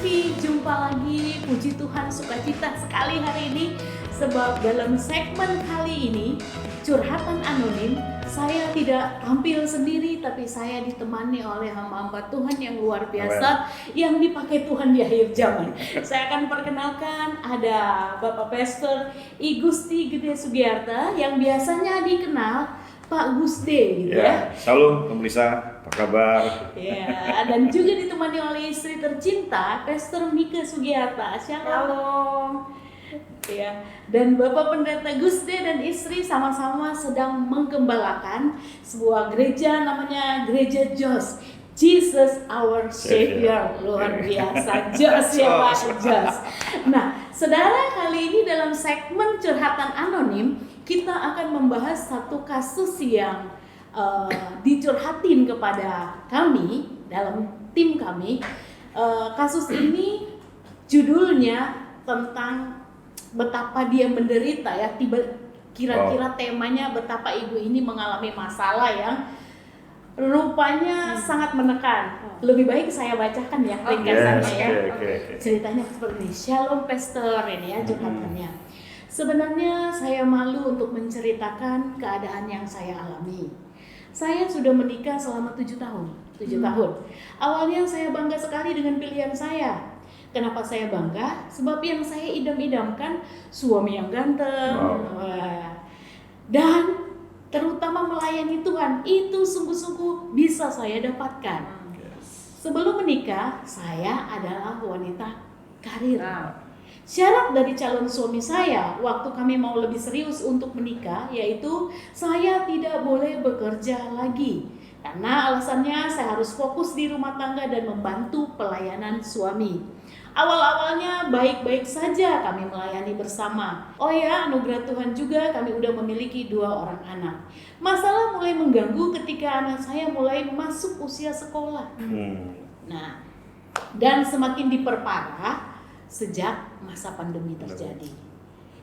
TV, jumpa lagi. Puji Tuhan, sukacita sekali hari ini sebab dalam segmen kali ini Curhatan Anonim, saya tidak tampil sendiri tapi saya ditemani oleh hamba-hamba Tuhan yang luar biasa yang dipakai Tuhan di akhir zaman. Saya akan perkenalkan, ada Bapak Pastor I Gusti Gede Sugiarta yang biasanya dikenal Pak Gusde gitu ya. Salam pemirsa, apa kabar? Ya, dan juga ditemani oleh istri tercinta Pastor Mika Sugiarta. Shalom. Ya, dan Bapak Pendeta Gusde dan istri sama-sama sedang menggembalakan sebuah gereja namanya Gereja Jos. Jesus our Savior. Luar biasa, Jos ya Pak, Jos. Nah, saudara, kali ini dalam segmen Curhatan Anonim kita akan membahas satu kasus yang dicurhatin kepada kami dalam tim kami. Kasus ini judulnya tentang betapa dia menderita ya. Kira-kira temanya betapa ibu ini mengalami masalah yang rupanya sangat menekan. Lebih baik saya bacakan ya ringkasannya ya. Ceritanya seperti ini. Shalom Pastor, ini ya curhatannya. Sebenarnya saya malu untuk menceritakan keadaan yang saya alami. Saya sudah menikah selama 7 tahun. 7 tahun. Awalnya saya bangga sekali dengan pilihan saya. Kenapa saya bangga? Sebab yang saya idam-idamkan suami yang ganteng. Dan terutama melayani Tuhan, itu sungguh-sungguh bisa saya dapatkan. Sebelum menikah, saya adalah wanita karir. Syarat dari calon suami saya waktu kami mau lebih serius untuk menikah yaitu saya tidak boleh bekerja lagi. Karena alasannya saya harus fokus di rumah tangga dan membantu pelayanan suami. Awal-awalnya baik-baik saja kami melayani bersama. Oh ya, anugerah Tuhan juga kami udah memiliki 2 orang anak. Masalah mulai mengganggu ketika anak saya mulai masuk usia sekolah. Nah, dan semakin diperparah sejak masa pandemi terjadi.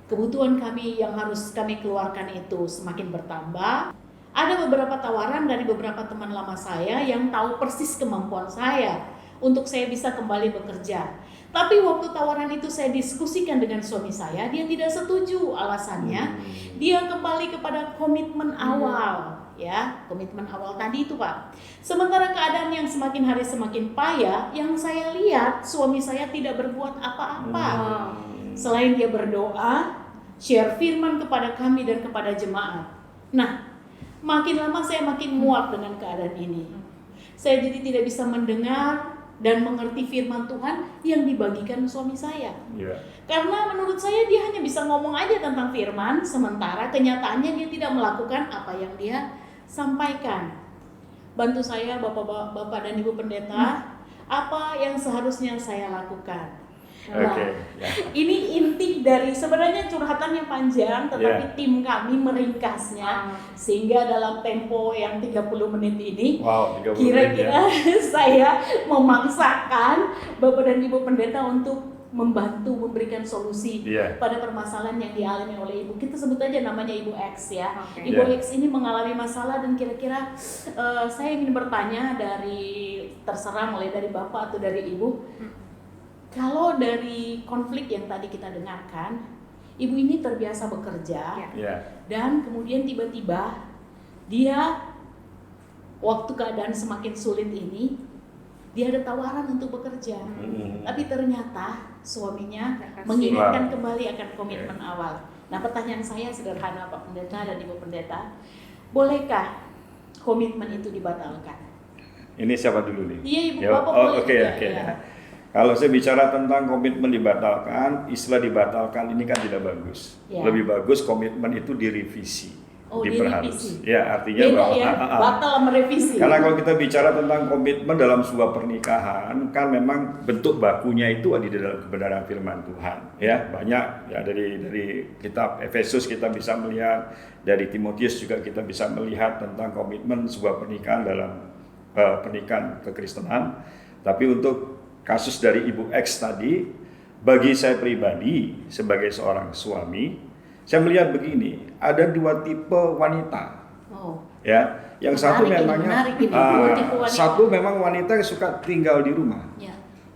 Kebutuhan kami yang harus kami keluarkan itu semakin bertambah. Ada beberapa tawaran dari beberapa teman lama saya yang tahu persis kemampuan saya untuk saya bisa kembali bekerja. Tapi waktu tawaran itu saya diskusikan dengan suami saya, dia tidak setuju. Alasannya, dia kembali kepada komitmen awal. Ya, komitmen awal tadi itu Pak. Sementara keadaan yang semakin hari semakin payah, yang saya lihat suami saya tidak berbuat apa-apa. Selain dia berdoa, share firman kepada kami dan kepada jemaat. Nah, makin lama saya makin muak dengan keadaan ini. Saya jadi tidak bisa mendengar dan mengerti firman Tuhan yang dibagikan suami saya. Karena menurut saya dia hanya bisa ngomong aja tentang firman, sementara kenyataannya dia tidak melakukan apa yang dia sampaikan. Bantu saya Bapak dan Ibu Pendeta, apa yang seharusnya saya lakukan. Nah, ini inti dari sebenarnya curhatannya panjang, tetapi tim kami meringkasnya sehingga dalam tempo yang 30 menit ini kira-kira saya memaksakan Bapak dan Ibu Pendeta untuk membantu memberikan solusi pada permasalahan yang dialami oleh ibu. Kita sebut aja namanya Ibu X ya. Ibu X ini mengalami masalah dan kira-kira saya ingin bertanya terserah mulai dari Bapak atau dari Ibu. Kalau dari konflik yang tadi kita dengarkan, ibu ini terbiasa bekerja dan kemudian tiba-tiba dia waktu keadaan semakin sulit ini dia ada tawaran untuk bekerja, tapi ternyata suaminya mengingatkan kembali akan komitmen awal. Nah, pertanyaan saya sederhana Pak Pendeta dan Ibu Pendeta, bolehkah komitmen itu dibatalkan? Ini siapa dulu nih? Iya Ibu, Bapak boleh. Oke. Kalau saya bicara tentang komitmen dibatalkan, istilah dibatalkan ini kan tidak bagus. Lebih bagus komitmen itu direvisi. Diperhalus. Ya, artinya batal merevisi. Karena kalau kita bicara tentang komitmen dalam sebuah pernikahan, kan memang bentuk bakunya itu ada di dalam kebenaran firman Tuhan. Ya, banyak ya dari kitab Efesus kita bisa melihat, dari Timotius juga kita bisa melihat tentang komitmen sebuah pernikahan dalam pernikahan kekristenan. Tapi untuk kasus dari Ibu X tadi, bagi saya pribadi sebagai seorang suami, saya melihat begini, ada 2 tipe wanita. Ya, yang satu memangnya satu memang wanita yang suka tinggal di rumah.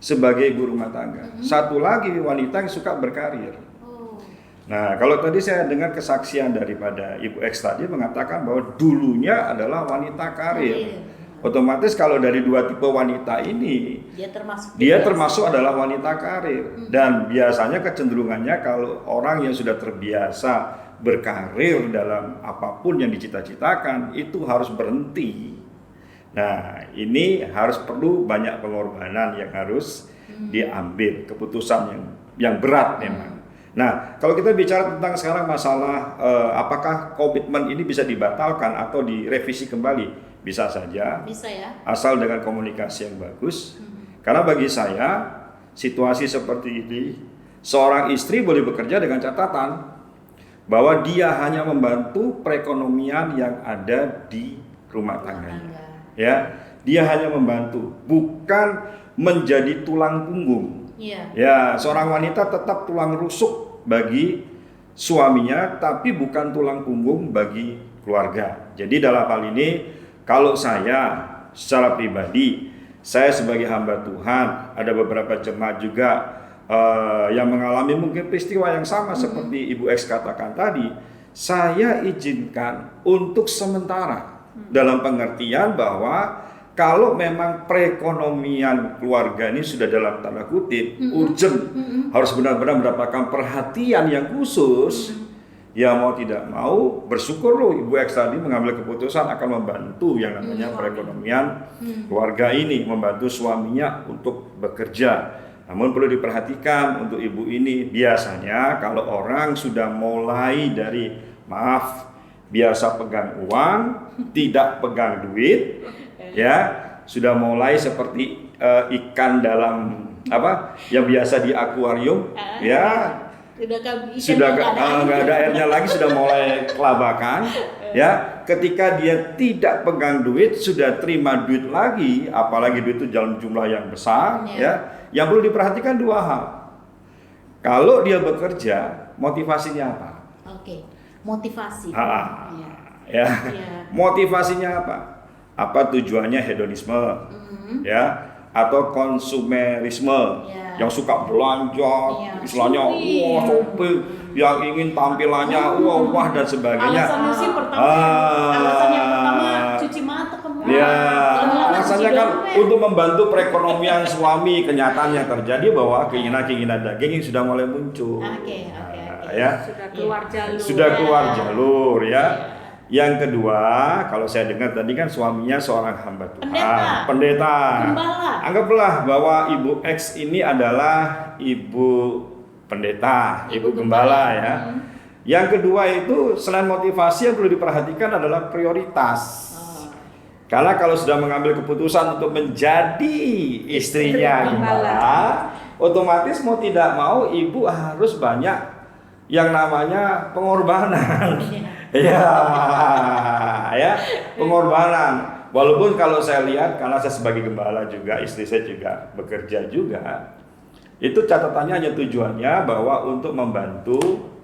sebagai ibu rumah tangga. Satu lagi wanita yang suka berkarir. Oh. Nah, kalau tadi saya dengar kesaksian daripada Ibu X tadi mengatakan bahwa dulunya adalah wanita karir. Otomatis kalau dari dua tipe wanita ini, dia termasuk adalah wanita karir. Dan biasanya kecenderungannya kalau orang yang sudah terbiasa berkarir dalam apapun yang dicita-citakan, itu harus berhenti. Nah, ini harus perlu banyak pengorbanan yang harus diambil, keputusan yang berat memang. Nah, kalau kita bicara tentang sekarang masalah apakah komitmen ini bisa dibatalkan atau direvisi kembali, bisa saja. Bisa ya. Asal dengan komunikasi yang bagus. Karena bagi saya situasi seperti ini, seorang istri boleh bekerja dengan catatan bahwa dia hanya membantu perekonomian yang ada di rumah tangganya. Ya, dia hanya membantu, bukan menjadi tulang punggung. Ya, seorang wanita tetap tulang rusuk bagi suaminya, tapi bukan tulang punggung bagi keluarga. Jadi dalam hal ini, kalau saya secara pribadi, saya sebagai hamba Tuhan, ada beberapa jemaat juga yang mengalami mungkin peristiwa yang sama seperti Ibu X katakan tadi, saya izinkan untuk sementara. Dalam pengertian bahwa kalau memang perekonomian keluarga ini sudah dalam tanda kutip urgent, harus benar-benar mendapatkan perhatian yang khusus, ya mau tidak mau bersyukur loh Ibu X tadi mengambil keputusan akan membantu yang namanya perekonomian keluarga ini, membantu suaminya untuk bekerja. Namun perlu diperhatikan untuk ibu ini, biasanya kalau orang sudah mulai dari biasa pegang uang, tidak pegang duit, ya sudah mulai seperti ikan dalam yang biasa di akuarium, ya sudah nggak ada airnya lagi, sudah mulai kelabakan, ya. Ketika dia tidak pegang duit, sudah terima duit lagi, apalagi duit itu dalam jumlah yang besar, ya. Yang perlu diperhatikan dua hal. Kalau dia bekerja, motivasinya apa? Motivasi. Ya. Motivasinya apa? Apa tujuannya hedonisme, ya, atau konsumerisme, yang suka belanja, istilahnya shopping, yang ingin tampilannya wah dan sebagainya. Alasan yang pertama cuci mata alasannya kan untuk membantu perekonomian suami. Kenyataan yang terjadi bahwa keinginan daging yang sudah mulai muncul. Ya, sudah keluar jalur ya. Yang kedua, kalau saya dengar tadi kan suaminya seorang hamba Tuhan, pendeta. Anggaplah bahwa Ibu X ini adalah ibu pendeta, ibu gembala ya. Yang kedua itu selain motivasi yang perlu diperhatikan adalah prioritas. Karena kalau sudah mengambil keputusan untuk menjadi istrinya gembala, otomatis mau tidak mau ibu harus banyak yang namanya pengorbanan. Ya, pengorbanan. Walaupun kalau saya lihat, karena saya sebagai gembala juga, istri saya juga bekerja juga, itu catatannya hanya tujuannya bahwa untuk membantu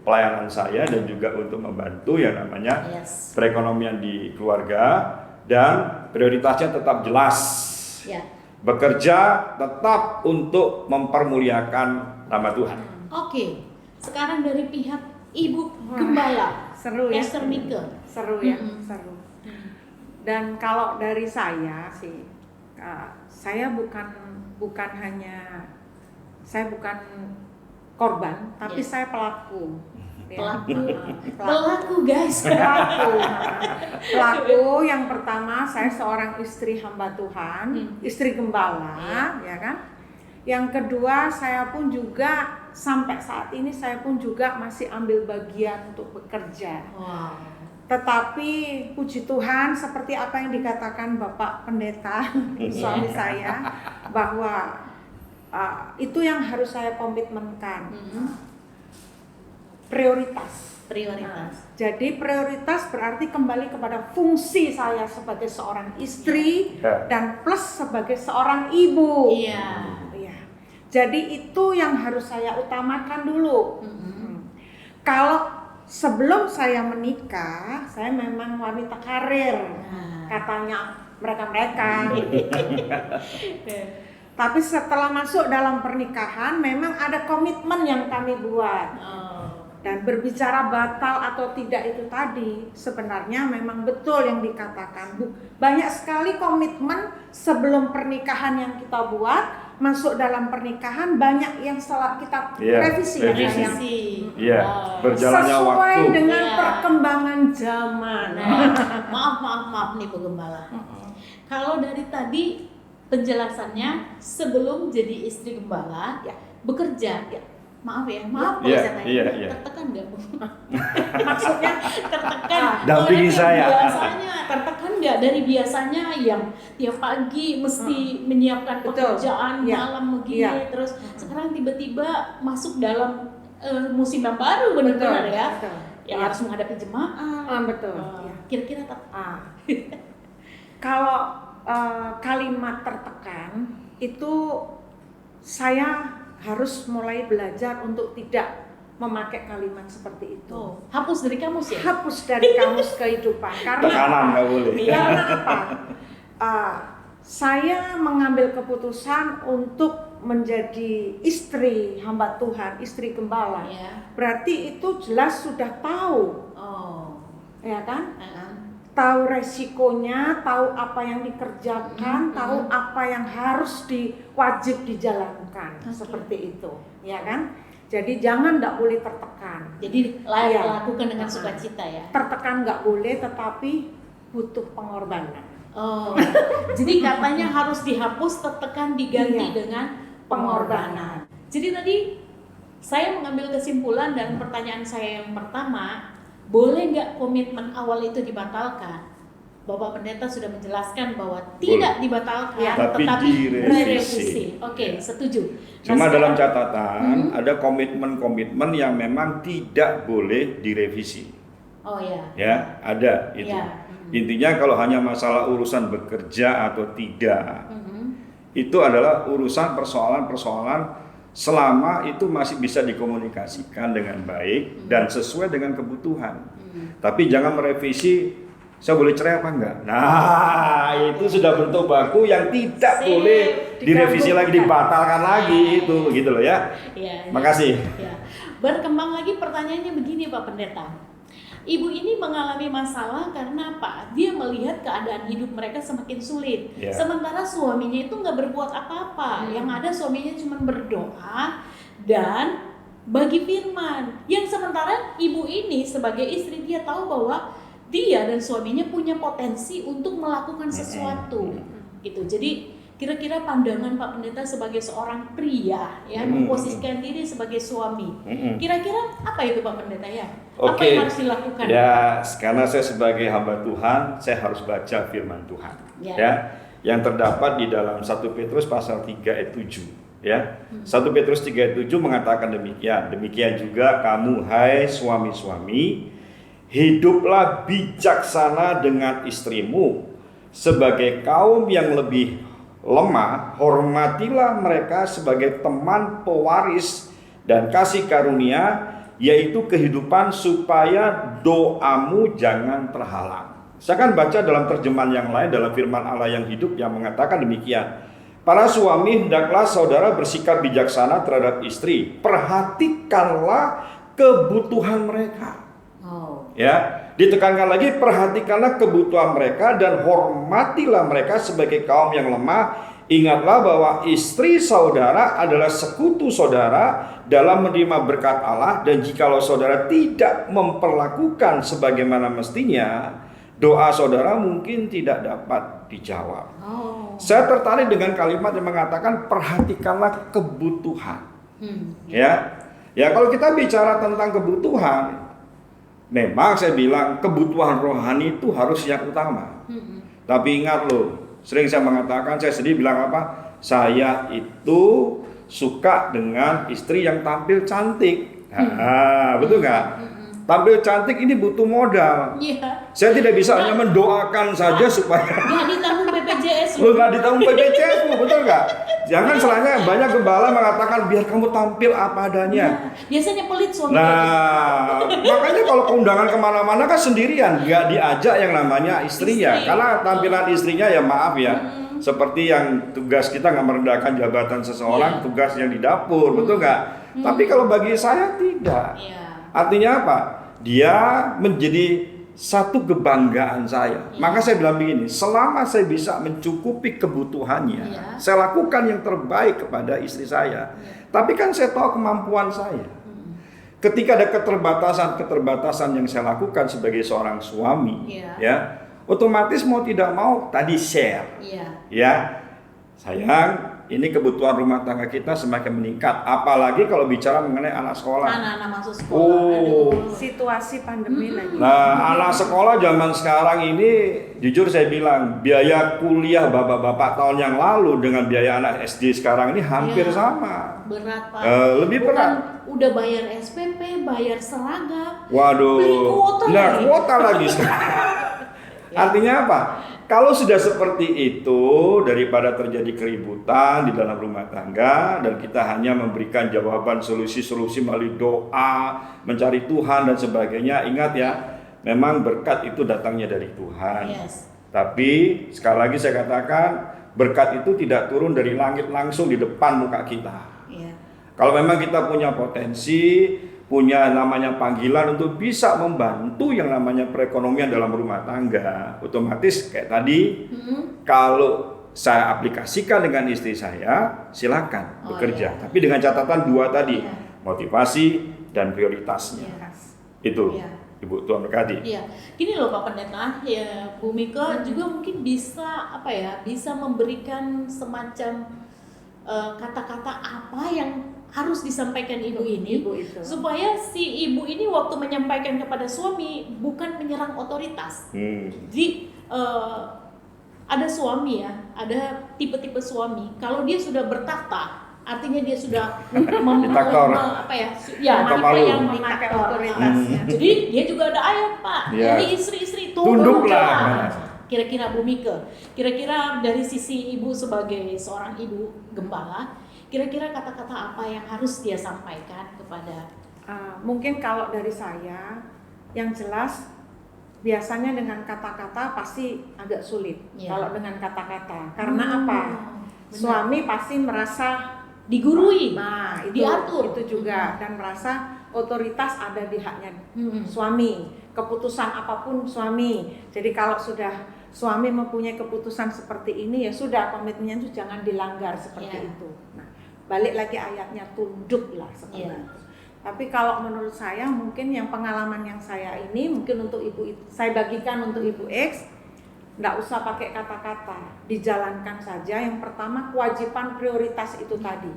pelayanan saya dan juga untuk membantu yang namanya perekonomian di keluarga, dan prioritasnya tetap jelas. Bekerja tetap untuk mempermuliakan nama Tuhan. Sekarang dari pihak Ibu Gembala, seru ya, Esther Mika. Seru ya, seru. Dan kalau dari saya sih, saya bukan korban, tapi saya pelaku. Pelaku guys. Pelaku yang pertama, saya seorang istri hamba Tuhan, istri gembala, ya kan. Yang kedua, saya pun juga sampai saat ini saya pun juga masih ambil bagian untuk bekerja. Tetapi puji Tuhan, seperti apa yang dikatakan Bapak Pendeta suami saya, bahwa itu yang harus saya komitmenkan. Prioritas. Jadi prioritas berarti kembali kepada fungsi saya sebagai seorang istri dan plus sebagai seorang ibu. Jadi itu yang harus saya utamakan dulu. Kalau sebelum saya menikah, saya memang wanita karir, katanya mereka. Tapi setelah masuk dalam pernikahan memang ada komitmen yang kami buat. Dan berbicara batal atau tidak itu tadi sebenarnya memang betul yang dikatakan. Banyak sekali komitmen sebelum pernikahan yang kita buat, masuk dalam pernikahan banyak yang setelah kita revisi. Iya, berjalannya sesuai waktu dengan perkembangan zaman. Maaf nih Bu Gembala. Kalau dari tadi penjelasannya sebelum jadi istri gembala bekerja, maaf kalau saya tanya, tertekan nggak Bu? Maksudnya tertekan. Dampingi saya. Biasanya tertekan nggak dari biasanya yang tiap pagi mesti menyiapkan pekerjaan malam begini, terus sekarang tiba-tiba masuk dalam musim yang baru benar-benar yang harus menghadapi jemaah. Betul. Kira-kira kalau kalimat tertekan itu saya harus mulai belajar untuk tidak memakai kalimat seperti itu. Hapus dari kamus ya? Hapus dari kamus kehidupan. Karena tekanan nggak boleh. Karena apa? Saya mengambil keputusan untuk menjadi istri hamba Tuhan, istri gembala. Berarti itu jelas sudah tahu, ya kan? Tahu resikonya, tahu apa yang dikerjakan, tahu apa yang harus wajib dijalankan, seperti itu, ya kan? Jadi jangan nggak boleh tertekan. Jadi lakukan dengan sukacita ya. Tertekan nggak boleh, tetapi butuh pengorbanan. Jadi katanya harus dihapus, tertekan diganti dengan pengorbanan. Jadi tadi saya mengambil kesimpulan dan pertanyaan saya yang pertama, boleh nggak komitmen awal itu dibatalkan? Bapak Pendeta sudah menjelaskan bahwa tidak dibatalkan, tetapi direvisi. Oke, setuju. Cuma dalam catatan ada komitmen-komitmen yang memang tidak boleh direvisi. Ya, ada itu. Intinya kalau hanya masalah urusan bekerja atau tidak, itu adalah urusan persoalan-persoalan selama itu masih bisa dikomunikasikan dengan baik dan sesuai dengan kebutuhan. Tapi jangan merevisi, saya boleh cerai apa enggak? Nah, itu sudah bentuk baku yang tidak boleh direvisi lagi, dibatalkan lagi itu, gitu loh ya. Makasih. Berkembang lagi pertanyaannya begini Pak Pendeta. Ibu ini mengalami masalah karena apa? Dia melihat keadaan hidup mereka semakin sulit. Sementara suaminya itu nggak berbuat apa-apa. Yang ada suaminya cuma berdoa dan bagi firman. Yang sementara ibu ini sebagai istri dia tahu bahwa dia dan suaminya punya potensi untuk melakukan sesuatu. Gitu. Jadi kira-kira pandangan Pak Pendeta sebagai seorang pria ya memposisikan diri sebagai suami. Kira-kira apa itu Pak Pendeta ya? Apa yang harus dilakukan? Ya, karena saya sebagai hamba Tuhan, saya harus baca firman Tuhan. Ya. Yang terdapat di dalam 1 Petrus pasal 3 ayat 7, ya. 1 Petrus 3 ayat 7 mengatakan demikian. Demikian juga kamu hai suami-suami, hiduplah bijaksana dengan istrimu sebagai kaum yang lebih lemah, hormatilah mereka sebagai teman pewaris dan kasih karunia, yaitu kehidupan, supaya doamu jangan terhalang. Saya akan baca dalam terjemahan yang lain, dalam firman Allah yang hidup yang mengatakan demikian. Para suami, hendaklah saudara bersikap bijaksana terhadap istri. Perhatikanlah kebutuhan mereka. Ya, ditekankan lagi, perhatikanlah kebutuhan mereka dan hormatilah mereka sebagai kaum yang lemah. Ingatlah bahwa istri saudara adalah sekutu saudara dalam menerima berkat Allah, dan jikalau saudara tidak memperlakukan sebagaimana mestinya, doa saudara mungkin tidak dapat dijawab. Saya tertarik dengan kalimat yang mengatakan perhatikanlah kebutuhan. Ya, kalau kita bicara tentang kebutuhan, memang saya bilang kebutuhan rohani itu harus yang utama. Tapi ingat loh, sering saya mengatakan, saya sendiri bilang apa? Saya itu suka dengan istri yang tampil cantik. Betul nggak? Tampil cantik ini butuh modal. Saya tidak bisa hanya mendoakan saja supaya nggak ditanggung BPJS. Nggak ditanggung BPJS, betul nggak? Jangan selanya banyak gembala mengatakan biar kamu tampil apa adanya. Biasanya pelit suami. Nah, makanya kalau keundangan kemana-mana kan sendirian, nggak diajak yang namanya istrinya. Karena tampilan istrinya ya maaf ya, Seperti yang tugas kita nggak merendahkan jabatan seseorang, tugas yang di dapur, betul nggak? Tapi kalau bagi saya tidak. Artinya apa? Dia menjadi satu kebanggaan saya. Maka saya bilang begini, selama saya bisa mencukupi kebutuhannya, saya lakukan yang terbaik kepada istri saya. Tapi kan saya tahu kemampuan saya. Ketika ada keterbatasan yang saya lakukan sebagai seorang suami, ya, otomatis mau tidak mau tadi share. Ya, sayang, ini kebutuhan rumah tangga kita semakin meningkat. Apalagi kalau bicara mengenai anak sekolah. Anak-anak masuk sekolah. Situasi pandemi lagi. Nah, anak sekolah zaman sekarang ini, jujur saya bilang, biaya kuliah bapak-bapak tahun yang lalu dengan biaya anak SD sekarang ini hampir sama. Berat, Pak. Lebih Bukan berat. udah bayar SPP, bayar seragam. Waduh, beli kuota lagi. Kuota lagi. Artinya apa? Kalau sudah seperti itu, daripada terjadi keributan di dalam rumah tangga dan kita hanya memberikan jawaban solusi-solusi melalui doa, mencari Tuhan dan sebagainya, ingat ya, memang berkat itu datangnya dari Tuhan. Tapi sekali lagi saya katakan, berkat itu tidak turun dari langit langsung di depan muka kita. Kalau memang kita punya potensi, punya namanya panggilan untuk bisa membantu yang namanya perekonomian dalam rumah tangga, otomatis kayak tadi, kalau saya aplikasikan dengan istri saya, silakan bekerja. Tapi dengan catatan dua tadi, motivasi dan prioritasnya. Itu, Ibu, Tuhan berkati. Gini loh Pak Pendeta, ya Bu Mika juga mungkin bisa bisa memberikan semacam kata-kata apa yang harus disampaikan ibu ini supaya si ibu ini waktu menyampaikan kepada suami bukan menyerang otoritas. Jadi ada suami ya, ada tipe-tipe suami kalau dia sudah bertahta, artinya dia sudah memakai otoritasnya. Jadi dia juga ada ayat, Pak. Jadi istri-istri tunduklah. Kira-kira Bu Mika, kira-kira dari sisi ibu sebagai seorang ibu gembala, kira-kira kata-kata apa yang harus dia sampaikan kepada? Mungkin kalau dari saya, yang jelas biasanya dengan kata-kata pasti agak sulit. Kalau dengan kata-kata, karena apa? Suami pasti merasa digurui, diatur itu juga, dan merasa otoritas ada di haknya suami. Keputusan apapun suami. Jadi kalau sudah suami mempunyai keputusan seperti ini, ya sudah, komitmennya itu jangan dilanggar seperti itu. Nah, balik lagi ayatnya, tunduklah seperti itu. Tapi kalau menurut saya, mungkin yang pengalaman yang saya ini, mungkin untuk ibu, saya bagikan untuk ibu X, nggak usah pakai kata-kata, dijalankan saja. Yang pertama, kewajiban prioritas itu tadi,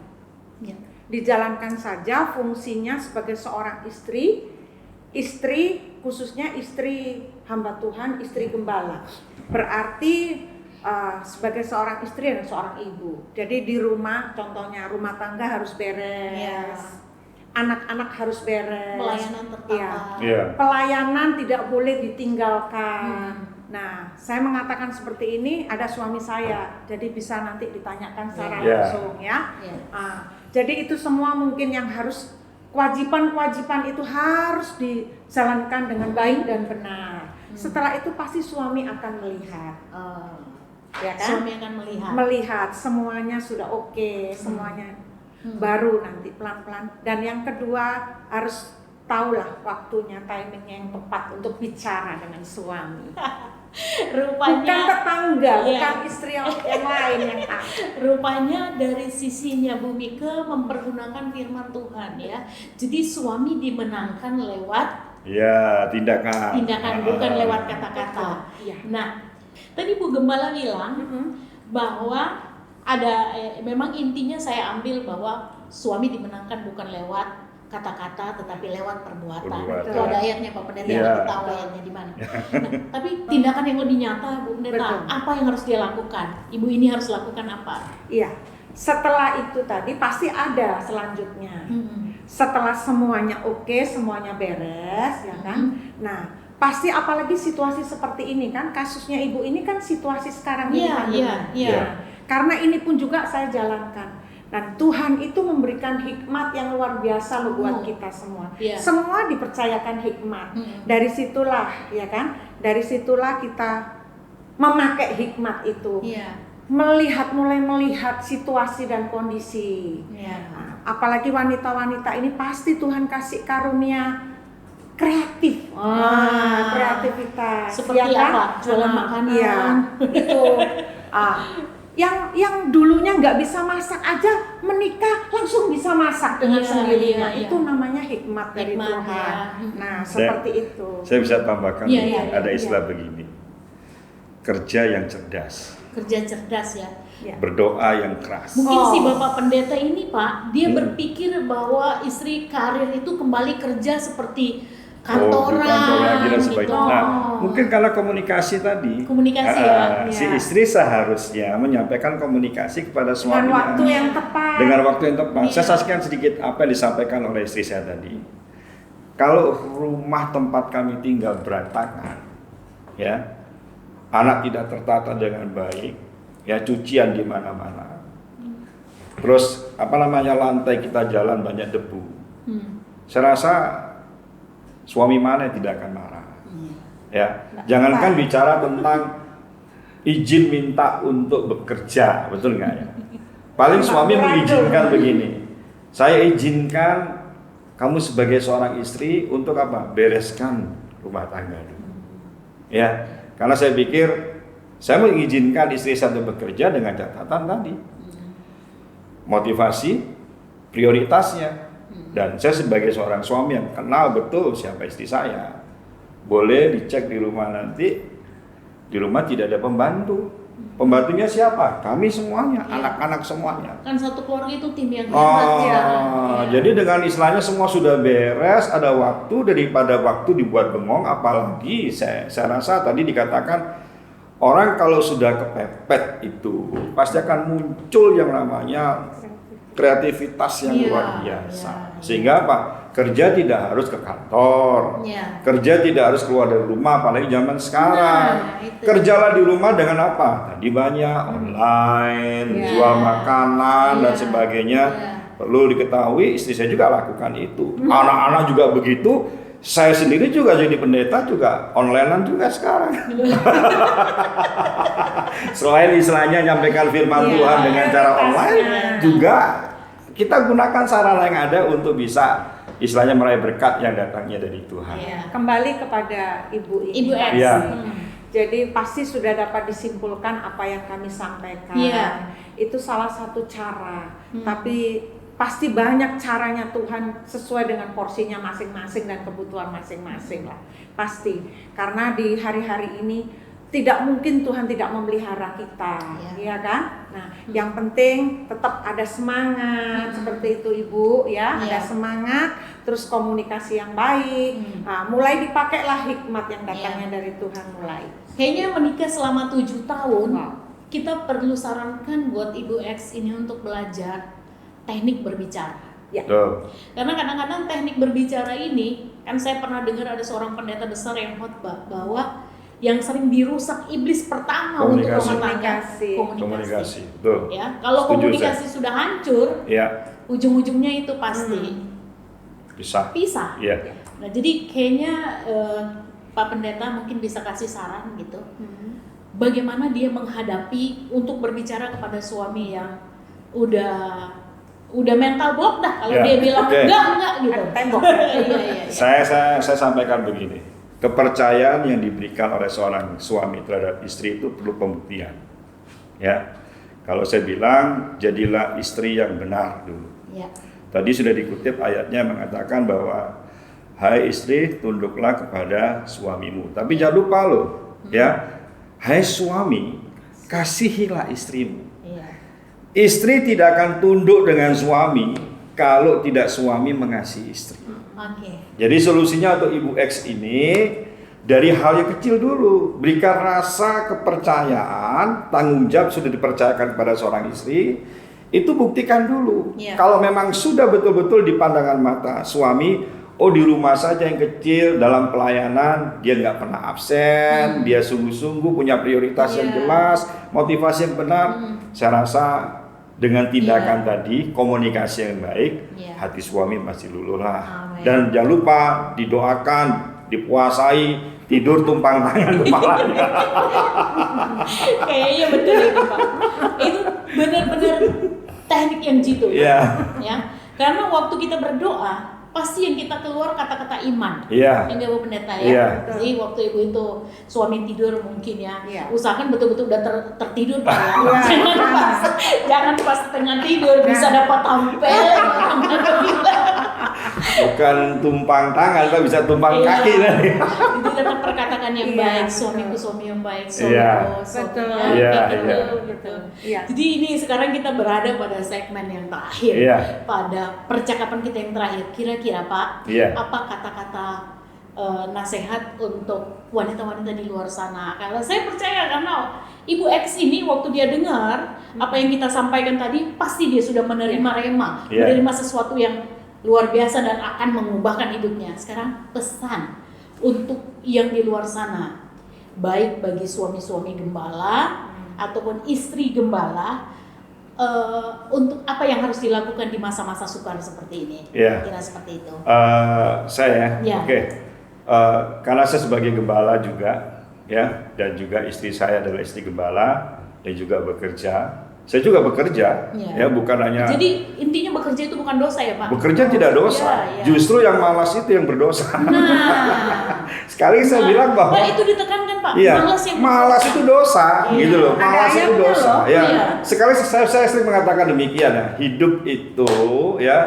dijalankan saja fungsinya sebagai seorang istri khususnya istri hamba Tuhan, istri gembala. Berarti sebagai seorang istri dan seorang ibu. Jadi di rumah, contohnya rumah tangga harus beres, anak-anak harus beres, pelayanan terutama. Pelayanan tidak boleh ditinggalkan. Nah, saya mengatakan seperti ini, ada suami saya, jadi bisa nanti ditanyakan secara langsung ya. Jadi itu semua mungkin yang harus, kewajiban-kewajiban itu harus dijalankan dengan baik dan benar. Setelah itu pasti suami akan melihat, ya kan? Suami akan melihat semuanya sudah oke, semuanya baru nanti pelan-pelan. Dan yang kedua, harus tahulah waktunya, timingnya yang tepat untuk bicara dengan suami. Rupanya bukan tetangga, bukan istri yang lain yang tahu. Rupanya dari sisinya Bu Mika mempergunakan firman Tuhan ya. Jadi suami dimenangkan lewat tindakan bukan lewat kata-kata. Nah, tadi Bu Gembala bilang bahwa ada memang intinya saya ambil bahwa suami dimenangkan bukan lewat kata-kata tetapi lewat perbuatan. Itu ada ayatnya Pak Pendeta, kita tahu ayatnya di mana. Nah, tapi tindakan yang lebih nyata Bu Pendeta, apa yang harus dia lakukan? Ibu ini harus lakukan apa? Setelah itu tadi pasti ada selanjutnya. Setelah semuanya oke, semuanya beres, ya kan? Nah, pasti apalagi situasi seperti ini kan, kasusnya ibu ini kan situasi sekarang ini. Karena ini pun juga saya jalankan. Dan Tuhan itu memberikan hikmat yang luar biasa loh buat kita semua. Semua dipercayakan hikmat. Dari situlah, ya kan? Dari situlah kita memakai hikmat itu. mulai melihat situasi dan kondisi. Ya. Nah, apalagi wanita-wanita ini pasti Tuhan kasih karunia kreatif. Kreativitas. Seperti apa? Jualan makanan. Iya, itu. Yang dulunya nggak bisa masak aja menikah langsung bisa masak dengan sendirinya. Itu namanya hikmat dari Tuhan. Ya. Nah, seperti itu. Saya bisa tambahkan, ada Iya. istilah begini, kerja yang cerdas, Kerja cerdas ya. berdoa yang keras. Mungkin si Bapak Pendeta ini Pak, dia berpikir bahwa istri karir itu kembali kerja seperti kantoran, di kantor lagi dan sebagainya. gitu. Nah, mungkin karena komunikasi tadi, Komunikasi ya. si istri seharusnya menyampaikan komunikasi kepada Dengan suaminya waktu yang tepat. dengan waktu yang tepat. Iya. Saya saksikan sedikit apa yang disampaikan oleh istri saya tadi. Kalau rumah tempat kami tinggal berantakan, ya, anak tidak tertata dengan baik, ya, cucian di mana-mana. Terus lantai kita jalan banyak debu. Saya rasa suami mana yang tidak akan marah. Ya, jangankan bicara tentang izin minta untuk bekerja, betul nggak ya? Paling suami mengizinkan begini, saya izinkan kamu sebagai seorang istri untuk apa? Bereskan rumah tangga dulu. Ya, karena saya pikir saya mengizinkan istri saya untuk bekerja dengan catatan tadi, motivasi, prioritasnya. Dan saya sebagai seorang suami yang kenal betul siapa istri saya, boleh dicek di rumah nanti, di rumah tidak ada pembantu. Pembantunya siapa? Kami semuanya, anak-anak semuanya. Kan satu keluarga itu tim yang hebat ya. Jadi dengan istilahnya semua sudah beres, ada waktu, daripada waktu dibuat bengong, apalagi saya rasa tadi dikatakan orang kalau sudah kepepet itu pasti akan muncul yang namanya kreativitas yang luar biasa. Sehingga apa? Kerja tidak harus ke kantor, kerja tidak harus keluar dari rumah, apalagi zaman sekarang. Kerjalah di rumah dengan apa? Tadi banyak online, jual makanan dan sebagainya. Perlu diketahui, istri saya juga lakukan itu. Anak-anak juga begitu. Saya sendiri juga jadi pendeta juga onlinean juga sekarang. Selain istilahnya nyampaikan firman Tuhan dengan cara online, juga kita gunakan sarana yang ada untuk bisa istilahnya meraih berkat yang datangnya dari Tuhan. Kembali kepada Ibu ini. Ibu X. Ya. Jadi pasti sudah dapat disimpulkan apa yang kami sampaikan. Itu salah satu cara. Tapi pasti banyak caranya Tuhan sesuai dengan porsinya masing-masing dan kebutuhan masing-masing lah. Pasti. Karena di hari-hari ini tidak mungkin Tuhan tidak memelihara kita, ya kan? Nah, yang penting tetap ada semangat seperti itu Ibu, ya, ada semangat, terus komunikasi yang baik. Nah, mulai dipakailah hikmat yang datangnya dari Tuhan mulai. Kayaknya menikah selama 7 tahun, kita perlu sarankan buat Ibu X ini untuk belajar teknik berbicara. Karena kadang-kadang teknik berbicara ini, kan saya pernah dengar ada seorang pendeta besar yang khotbah bahwa yang sering dirusak iblis pertama untuk rumah tangga komunikasi. Ya, kalau komunikasi sudah hancur, ujung-ujungnya itu pasti pisah. Nah, jadi kayaknya Pak Pendeta mungkin bisa kasih saran gitu. Bagaimana dia menghadapi untuk berbicara kepada suami yang udah mental block dah kalau dia bilang enggak gitu. Tembok. Saya sampaikan begini. Kepercayaan yang diberikan oleh seorang suami terhadap istri itu perlu pembuktian. Ya, kalau saya bilang jadilah istri yang benar dulu. Tadi sudah dikutip ayatnya mengatakan bahwa hai istri tunduklah kepada suamimu. Tapi jangan lupa loh, ya, hai suami kasihilah istrimu. Istri tidak akan tunduk dengan suami kalau tidak suami mengasihi istri. Jadi solusinya untuk Ibu X ini dari hal yang kecil dulu, berikan rasa kepercayaan, tanggung jawab sudah dipercayakan kepada seorang istri, itu buktikan dulu. Kalau memang sudah betul-betul di pandangan mata suami, di rumah saja yang kecil dalam pelayanan dia nggak pernah absen, dia sungguh-sungguh punya prioritas yang jelas, motivasi yang benar. Saya rasa dengan tindakan tadi, komunikasi yang baik, hati suami pasti luluh lah. Dan jangan lupa didoakan, dipuasai, tidur tumpang tangan kepalanya. Kayaknya betul itu Pak. Itu benar-benar teknik yang jitu. Iya. Ya. Karena waktu kita berdoa, pasti yang kita keluar kata-kata iman. Iya. Yang Ibu Pendeta ya. Iya. Jadi waktu Ibu itu suami tidur mungkin ya. Iya. Usahakan betul-betul udah tertidur Pak ya. Iya. Jangan pas tengah tidur bisa dapat tampil. Bukan tumpang tangan, tapi bisa tumpang Iya. kaki nanti. Itu tetap perkatakan yang Iya, baik, betul. suamiku suami yang baik, Iya. suamiku suaminya Betul. Iya, kayak gitu, iya. gitu. Iya. Jadi ini sekarang kita berada pada segmen yang terakhir, Iya. pada percakapan kita yang terakhir. Kira-kira Pak, Iya. apa kata-kata nasihat untuk wanita-wanita di luar sana? Karena saya percaya karena Ibu X ini waktu dia dengar apa yang kita sampaikan tadi, pasti dia sudah menerima rema, Iya. menerima sesuatu yang luar biasa dan akan mengubahkan hidupnya. Sekarang pesan untuk yang di luar sana, baik bagi suami-suami gembala ataupun istri gembala, untuk apa yang harus dilakukan di masa-masa sukar seperti ini. Iya. Kira seperti itu. Saya, Ya. oke. Karena saya sebagai gembala juga, ya, dan juga istri saya adalah istri gembala dan juga bekerja. Saya juga bekerja, Ya. ya, bukan hanya Jadi intinya bekerja itu bukan dosa ya Pak? bekerja tidak dosa. Ya, ya. Justru yang malas itu yang berdosa. Nah, Sekali saya bilang bahwa Pak, itu ditekankan Pak, iya, malas yang malas itu dosa, Iya. gitu loh. Ada Malas itu ayatnya dosa. loh. Ya. Iya. Sekali saya sering mengatakan demikian ya. Hidup itu ya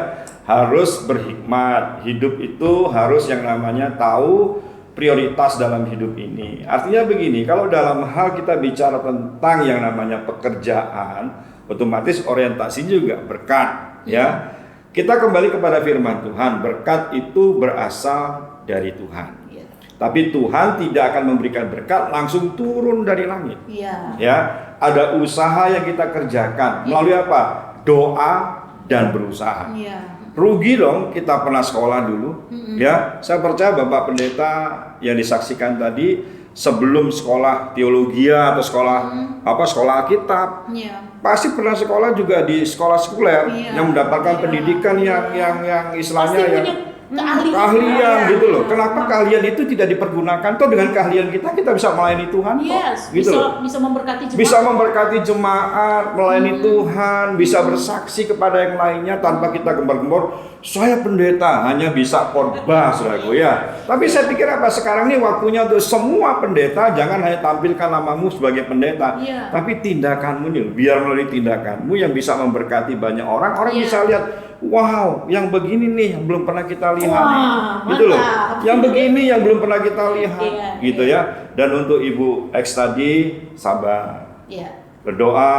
harus berhikmat. Hidup itu harus yang namanya tahu prioritas dalam hidup ini. Artinya begini, kalau dalam hal kita bicara tentang yang namanya pekerjaan, otomatis orientasi juga berkat, ya. Kita kembali kepada firman Tuhan, berkat itu berasal dari Tuhan. Iya. Tapi Tuhan tidak akan memberikan berkat langsung turun dari langit. Iya. Ya, ada usaha yang kita kerjakan melalui apa? Doa dan berusaha. Iya. Rugi dong kita pernah sekolah dulu, ya. Saya percaya Bapak Pendeta yang disaksikan tadi sebelum sekolah teologi atau sekolah sekolah Alkitab, Iya. pasti pernah sekolah juga di sekolah sekuler Iya. yang mendapatkan Iya. pendidikan yang istilahnya Pasti yang punya keahlian. keahlian Iya. gitu loh. Kenapa keahlian itu tidak dipergunakan? Toh dengan keahlian kita bisa melayani Tuhan kok. Yes, Gitu bisa loh. bisa memberkati jemaat. Bisa memberkati jemaat, melayani Tuhan, bisa bersaksi kepada yang lainnya tanpa kita gembar-gembor. Saya pendeta hanya bisa khotbah, saudaraku ya. Tapi saya pikir apa sekarang ini waktunya untuk semua pendeta jangan hanya tampilkan namamu sebagai pendeta, Iya. tapi tindakanmu nih, biar melalui tindakanmu yang bisa memberkati banyak orang. Orang Iya. bisa lihat, wow, yang begini nih yang belum pernah kita lihat, Wah, gitu loh. mantap. Yang begini yang belum pernah kita lihat, Iya, gitu iya. ya. Dan untuk Ibu X tadi sabar. Iya. Berdoa,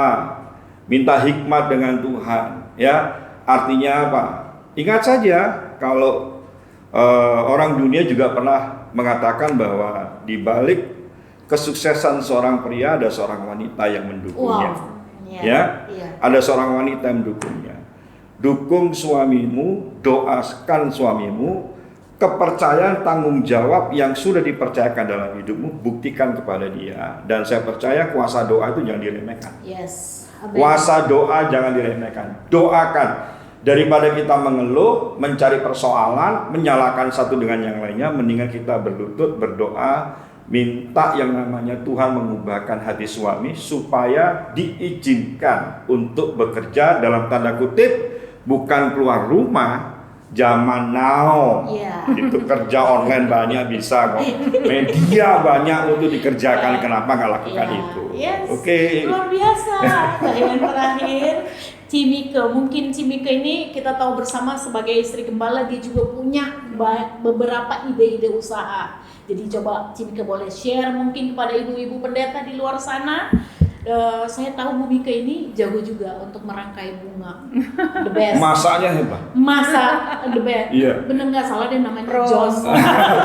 minta hikmat dengan Tuhan, ya. Artinya apa? Ingat saja kalau orang dunia juga pernah mengatakan bahwa di balik kesuksesan seorang pria ada seorang wanita yang mendukungnya. Wow. Iya. Ya, Iya. ada seorang wanita yang mendukungnya. Dukung suamimu, doakan suamimu, kepercayaan tanggung jawab yang sudah dipercayakan dalam hidupmu, buktikan kepada dia. Dan saya percaya kuasa doa itu jangan diremehkan. Yes. Amin. Kuasa doa jangan diremehkan. Doakan. Daripada kita mengeluh, mencari persoalan, menyalahkan satu dengan yang lainnya, mendingan kita berlutut, berdoa, minta yang namanya Tuhan mengubahkan hati suami supaya diizinkan untuk bekerja dalam tanda kutip, bukan keluar rumah. Zaman now, Iya. itu kerja online banyak bisa kok, media banyak untuk dikerjakan, kenapa nggak lakukan Iya. itu? Yes. Oke. Luar biasa. Nah, yang terakhir, Cimike. Mungkin Cimike ini kita tahu bersama sebagai istri gembala, dia juga punya beberapa ide-ide usaha. Jadi coba Cimike boleh share mungkin kepada ibu-ibu pendeta di luar sana. Saya tahu Bu Mika ini jago juga untuk merangkai bunga. The best. Masaknya hebat. Masa the best. Iya. Bener nggak salah deh namanya Pro. John. silakan.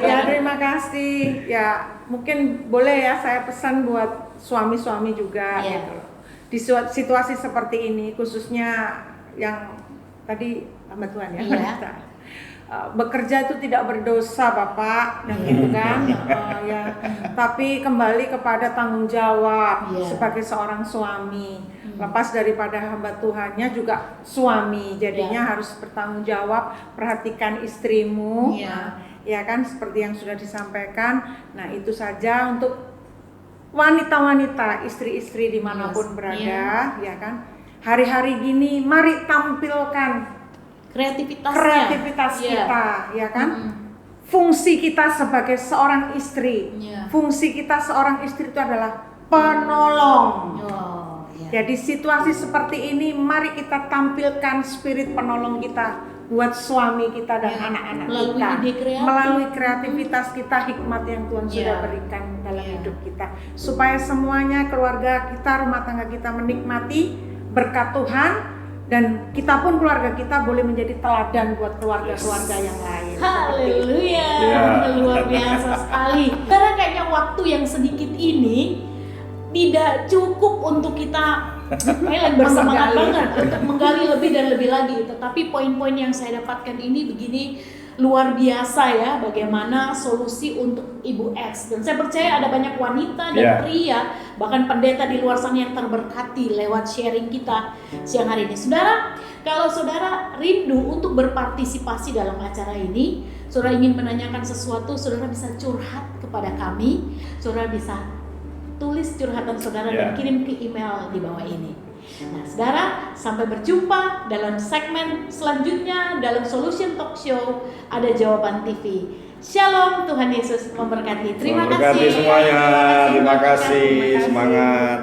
Ya, terima kasih. Ya, mungkin boleh ya saya pesan buat suami-suami juga Iya. gitu. Di situasi seperti ini, khususnya yang tadi hamba Tuhan ya, Iya. pendeta. Bekerja itu tidak berdosa Bapak, yang gitu kan, ya. Tapi kembali kepada tanggung jawab Iya. sebagai seorang suami. Lepas daripada hamba Tuhannya juga suami, jadinya harus bertanggung jawab, perhatikan istrimu, Iya. ya kan, seperti yang sudah disampaikan. Nah itu saja untuk wanita-wanita, istri-istri dimanapun Yes, berada, ya kan? Hari-hari gini, mari tampilkan kreativitas Iya. kita, ya kan? Mm-mm. Fungsi kita sebagai seorang istri, Iya. fungsi kita seorang istri itu adalah penolong. Oh, iya. Jadi situasi seperti ini, mari kita tampilkan spirit penolong kita buat suami kita dan Ya, anak-anak melalui kita, ide kreatif. melalui kreativitas kita, hikmat yang Tuhan sudah Ya. berikan dalam Ya. hidup kita, supaya semuanya, keluarga kita, rumah tangga kita menikmati berkat Tuhan, dan kita pun keluarga kita boleh menjadi teladan buat keluarga-keluarga yang lain. Haleluya, Ya. luar biasa sekali. Karena kayaknya waktu yang sedikit ini tidak cukup untuk kita bersemangat Menggali. banget untuk menggali lebih dan lebih lagi. Tetapi poin-poin yang saya dapatkan ini begini luar biasa ya, bagaimana solusi untuk Ibu X. Dan saya percaya ada banyak wanita dan Ya. pria, bahkan pendeta di luar sana yang terberkati lewat sharing kita siang hari ini. Saudara, kalau saudara rindu untuk berpartisipasi dalam acara ini, saudara ingin menanyakan sesuatu, saudara bisa curhat kepada kami, saudara bisa tulis curhatan saudara dan Ya. kirim ke email di bawah ini. Nah, saudara, sampai berjumpa dalam segmen selanjutnya dalam Solution Talk Show Ada Jawaban TV. Shalom, Tuhan Yesus memberkati. Terima Memberkati kasih. semuanya. Terima Terima kasih. kasih. Semangat.